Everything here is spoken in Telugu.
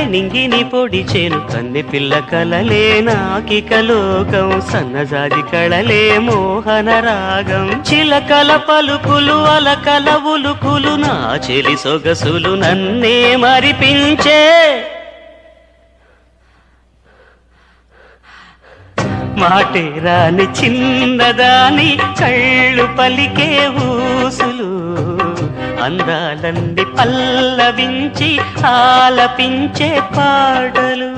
నింగిని పొడిచేను కన్నె పిల్ల కలలే నాకిక లోకం సన్నజాజి కళలే మోహన రాగం చిలకల పలుకులు అలకల ఉలుకులు నా చెలి సొగసులు నన్నే మరిపించే మాటే రాని చిన్నదాని కళ్ళు పలికే ఊసులు అందాలన్నీ పల్లవించి ఆలపించే పాటలు